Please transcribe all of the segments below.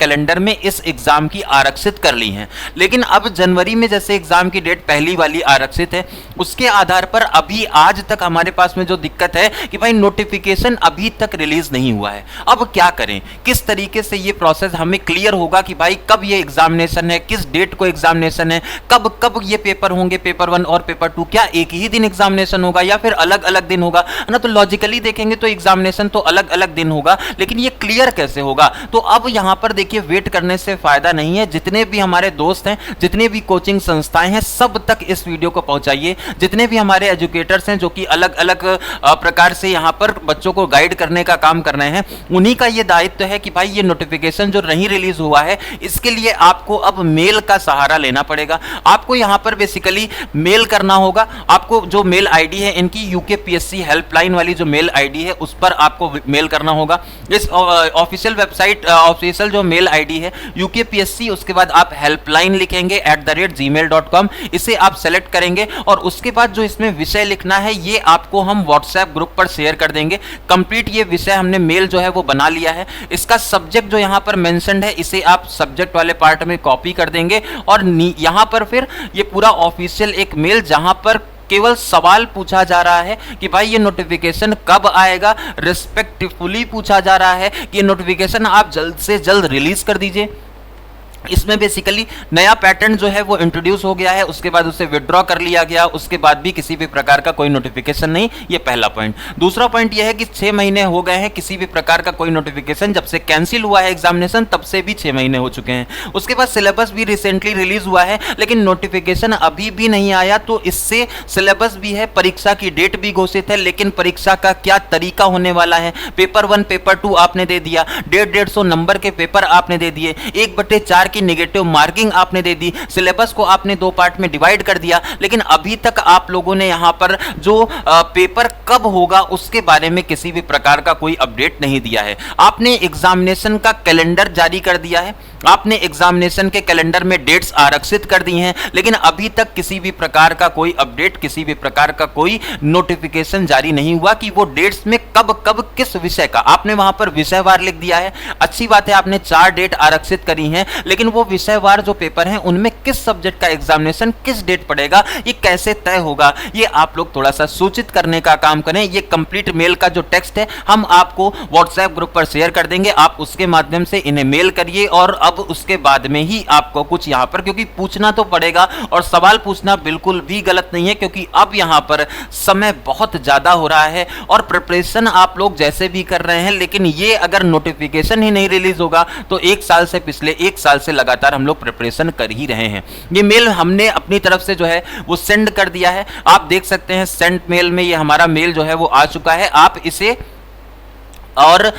Calendar में इस exam की आरक्षित कर ली हैं, लेकिन अब जनवरी में जैसे एग्जाम की डेट पहली वाली आरक्षित है, उसके आधार पर अभी आज तक हमारे पास में जो दिक्कत है कि भाई नोटिफिकेशन अभी तक रिलीज नहीं हुआ है। अब क्या करें, किस तरीके से ये प्रोसेस हमें क्लियर होगा कि भाई कब ये एग्जामिनेशन है, किस डेट को एग्जामिनेशन है, कब कब ये पेपर होंगे, पेपर 1 और पेपर 2, क्या एक ही दिन एग्जामिनेशन होगा या फिर अलग अलग दिन होगा ना। तो लॉजिकली देखेंगे तो एग्जामिनेशन तो अलग अलग दिन होगा, लेकिन ये क्लियर कैसे होगा। तो अब यहां पर देखिए वेट करने से फायदा नहीं है। जितने भी हमारे दोस्त हैं, जितने भी कोचिंग संस्थाएं हैं, सब तक इस वीडियो को पहुंचाइए। जितने भी हमारे एजुकेटर्स हैं जो कि अलग अलग प्रकार से यहां पर बच्चों को गाइड करने का काम कर रहे हैं, उन्हीं का यह दायित्व है कि भाई ये नोटिफिकेशन जो नहीं रिलीज हुआ है, इसके लिए आपको अब मेल का सहारा लेना पड़ेगा। आपको यहां पर बेसिकली मेल करना होगा। आपको जो मेल आईडी है इनकी यूकेपीएससी हेल्पलाइन वाली जो मेल आईडी है उस पर आपको मेल करना होगा। इस ऑफिशियल वेबसाइट ऑफिशियल जो मेल आईडी है यूकेपीएससी, उसके बाद आप हेल्पलाइन लिखेंगे @gmail.com, इसे आप सेलेक्ट करेंगे और उसके बाद जो इसमें विषय लिखना है ये आपको हम व्हाट्सएप ग्रुप पर शेयर कर देंगे। कंप्लीट ये विषय हमने मेल जो है वो बना लिया है। इसका सब्जेक्ट जो यहां पर मेंशन्ड है इसे आप सब्जेक्ट वाले पार्ट में कॉपी कर देंगे और यहां पर फिर ये पूरा ऑफिशियल एक मेल जहां पर केवल सवाल पूछा जा रहा है कि भाई ये नोटिफिकेशन कब आएगा, रिस्पेक्टफुली पूछा जा रहा है कि ये नोटिफिकेशन आप जल्द से जल्द रिलीज कर दीजिए। इसमें बेसिकली नया पैटर्न जो है वो इंट्रोड्यूस हो गया है, उसके बाद उसे विड्रॉ कर लिया गया, उसके बाद भी किसी भी प्रकार का कोई नोटिफिकेशन नहीं। ये पहला पॉइंट। दूसरा पॉइंट ये है कि 6 महीने हो गए हैं, किसी भी प्रकार का कोई नोटिफिकेशन जब से कैंसिल हुआ है एग्जामिनेशन तब से भी 6 महीने हो चुके हैं। उसके बाद सिलेबस भी रिसेंटली रिलीज हुआ है, लेकिन नोटिफिकेशन अभी भी नहीं आया। तो इससे सिलेबस भी है, परीक्षा की डेट भी घोषित है, लेकिन परीक्षा का क्या तरीका होने वाला है। पेपर 1 पेपर 2 आपने दे दिया, 150 नंबर के पेपर आपने दे दिए, 1/4 की नेगेटिव मार्किंग आपने दे दी, सिलेबस को आपने 2 पार्ट में डिवाइड कर दिया, लेकिन अभी तक आप लोगों ने यहां पर जो पेपर कब होगा उसके बारे में किसी भी प्रकार का कोई अपडेट नहीं दिया है। आपने एग्जामिनेशन का कैलेंडर जारी कर दिया है, आपने एग्जामिनेशन के कैलेंडर में डेट्स आरक्षित कर दी हैं, लेकिन अभी तक किसी भी प्रकार का कोई अपडेट, किसी भी प्रकार का कोई नोटिफिकेशन जारी नहीं हुआ कि वो डेट्स में कब कब किस विषय का। आपने वहां पर विषयवार लिख दिया है, अच्छी बात है, आपने 4 डेट आरक्षित करी हैं, लेकिन वो विषयवार जो पेपर हैं उनमें किस सब्जेक्ट का एग्जामिनेशन किस डेट पड़ेगा, ये कैसे तय होगा, ये आप लोग थोड़ा सा सूचित करने का काम करें। ये कंप्लीट मेल का जो टेक्स्ट है हम आपको व्हाट्सएप ग्रुप पर शेयर कर देंगे, आप उसके माध्यम से इन्हें मेल करिए और अब उसके बाद में ही आपको कुछ यहां पर, क्योंकि पूछना तो पड़ेगा और सवाल पूछना बिल्कुल भी गलत नहीं है, क्योंकि अब यहां पर समय बहुत ज्यादा हो रहा है और प्रिपरेशन आप लोग जैसे भी कर रहे हैं, लेकिन ये अगर नोटिफिकेशन ही नहीं रिलीज होगा तो 1 साल से, पिछले 1 साल से लगातार हम लोग प्रिपरेशन कर ही रहे हैं। ये मेल हमने अपनी तरफ से जो है वो सेंड कर दिया है, आप देख सकते हैं सेंड मेल में ये हमारा मेल जो है वो आ चुका है। आप इसे और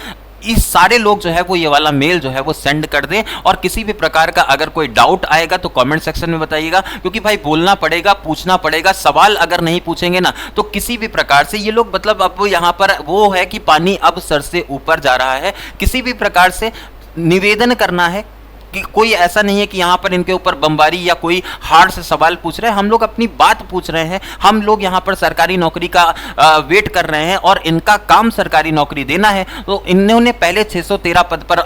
इस सारे लोग जो है वो ये वाला मेल जो है वो सेंड कर दें और किसी भी प्रकार का अगर कोई डाउट आएगा तो कमेंट सेक्शन में बताइएगा, क्योंकि भाई बोलना पड़ेगा, पूछना पड़ेगा। सवाल अगर नहीं पूछेंगे ना तो किसी भी प्रकार से ये लोग, मतलब अब यहाँ पर वो है कि पानी अब सर से ऊपर जा रहा है। किसी भी प्रकार से निवेदन करना है कि कोई ऐसा नहीं है कि यहाँ पर इनके ऊपर बमबारी या कोई हार्ड से सवाल पूछ रहे हैं, हम लोग अपनी बात पूछ रहे हैं। हम लोग यहाँ पर सरकारी नौकरी का वेट कर रहे हैं और इनका काम सरकारी नौकरी देना है। तो इन्होंने पहले 613 पद पर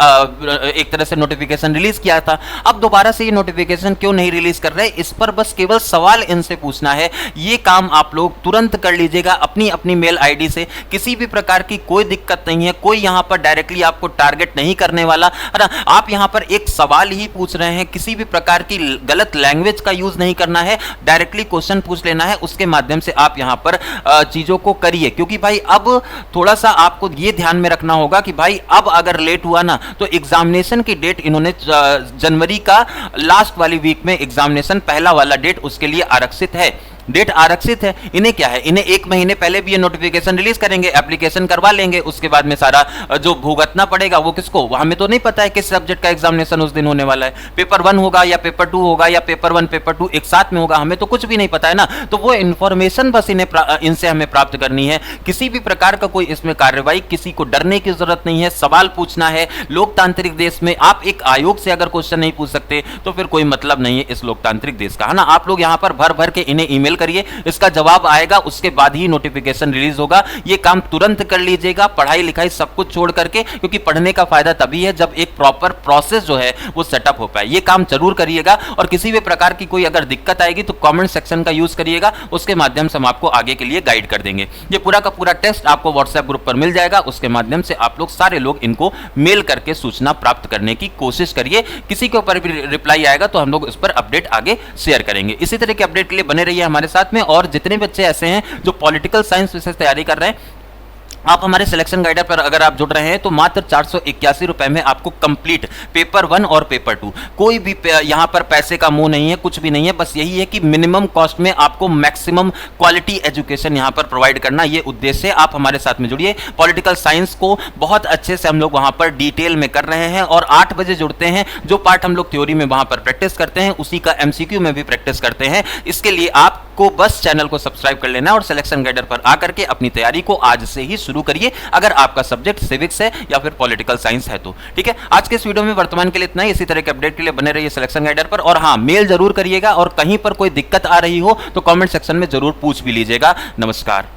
एक तरह से नोटिफिकेशन रिलीज किया था, अब दोबारा से ये नोटिफिकेशन क्यों नहीं रिलीज कर रहे, इस पर बस केवल सवाल इनसे पूछना है। ये काम आप लोग तुरंत कर लीजिएगा अपनी अपनी मेल आईडी से। किसी भी प्रकार की कोई दिक्कत नहीं है, कोई यहाँ पर डायरेक्टली आपको टारगेट नहीं करने वाला है ना। आप यहाँ पर एक सवाल ही पूछ रहे हैं, किसी भी प्रकार की गलत लैंग्वेज का यूज नहीं करना है, डायरेक्टली क्वेश्चन पूछ लेना है, उसके माध्यम से आप यहां पर चीजों को करिए। क्योंकि भाई अब थोड़ा सा आपको यह ध्यान में रखना होगा कि भाई अब अगर लेट हुआ ना तो एग्जामिनेशन की डेट इन्होंने जनवरी का लास्ट वाली वीक में एग्जामिनेशन पहला वाला डेट उसके लिए आरक्षित है, डेट आरक्षित है। इन्हें क्या है, इन्हें 1 महीने पहले भी ये नोटिफिकेशन रिलीज करेंगे, एप्लीकेशन करवा लेंगे, उसके बाद में सारा जो भुगतना पड़ेगा वो किसको, हमें तो नहीं पता है किस सब्जेक्ट का एग्जामिनेशन उस दिन होने वाला है, पेपर 1 होगा या पेपर 2 होगा या पेपर 1 पेपर 2 एक साथ में होगा, हमें तो कुछ भी नहीं पता है ना। तो वो इंफॉर्मेशन बस इनसे हमें प्राप्त करनी है। किसी भी प्रकार का कोई इसमें कार्रवाई, किसी को डरने की जरूरत नहीं है, सवाल पूछना है। लोकतांत्रिक देश में आप एक आयोग से अगर क्वेश्चन नहीं पूछ सकते तो फिर कोई मतलब नहीं है इस लोकतांत्रिक देश का, है ना। आप लोग यहाँ पर भर भर के इन्हें ईमेल मेल करिए, इसका जवाब आएगा, उसके बाद ही नोटिफिकेशन रिलीज होगा। ये काम तुरंत कर लीजिएगा, पढ़ाई लिखाई सब कुछ छोड़ करके, क्योंकि पढ़ने का फायदा तभी है जब एक प्रॉपर प्रोसेस जो है वो सेटअप हो पाए। ये काम जरूर करिएगा और किसी भी प्रकार की कोई अगर दिक्कत आएगी तो कमेंट सेक्शन का यूज करिएगा, उसके माध्यम से हम आपको आगे के लिए गाइड कर देंगे। ये पूरा का पूरा टेस्ट आपको व्हाट्सएप ग्रुप पर मिल जाएगा, उसके माध्यम से आप लोग सारे लोग इनको मेल करके सूचना प्राप्त करने की कोशिश करिए। किसी के ऊपर भी रिप्लाई आएगा तो हम लोग उस पर अपडेट आगे शेयर करेंगे। इसी तरह के अपडेट के लिए बने रहिए हमारे साथ में। और जितने बच्चे ऐसे हैं जो पॉलिटिकल साइंस विषय तैयारी कर रहे हैं, आप हमारे सिलेक्शन गाइडर पर अगर आप जुड़ रहे हैं तो मात्र 481 रुपए में आपको कंप्लीट पेपर 1 और पेपर 2, कोई भी यहां पर पैसे का मुंह नहीं है, कुछ भी नहीं है, बस यही है कि मिनिमम कॉस्ट में आपको मैक्सिमम क्वालिटी एजुकेशन यहां पर प्रोवाइड करना, ये उद्देश्य है। आप हमारे साथ में जुड़िए। पॉलिटिकल साइंस को बहुत अच्छे से हम लोग वहां पर डिटेल में कर रहे हैं और 8 बजे जुड़ते हैं। जो पार्ट हम लोग थ्योरी में वहां पर प्रैक्टिस करते हैं उसी का एमसीक्यू में भी प्रैक्टिस करते हैं। इसके लिए आपको बस चैनल को सब्सक्राइब कर लेना और सिलेक्शन गाइडर पर आकर के अपनी तैयारी को आज से ही शुरू करिए, अगर आपका सब्जेक्ट सिविक्स है या फिर पॉलिटिकल साइंस है तो। ठीक है, आज के इस वीडियो में वर्तमान के लिए इतना ही। इसी तरह के अपडेट के लिए बने रहिए सिलेक्शन गाइडर पर। और हाँ, मेल जरूर करिएगा और कहीं पर कोई दिक्कत आ रही हो तो कमेंट सेक्शन में जरूर पूछ भी लीजिएगा। नमस्कार।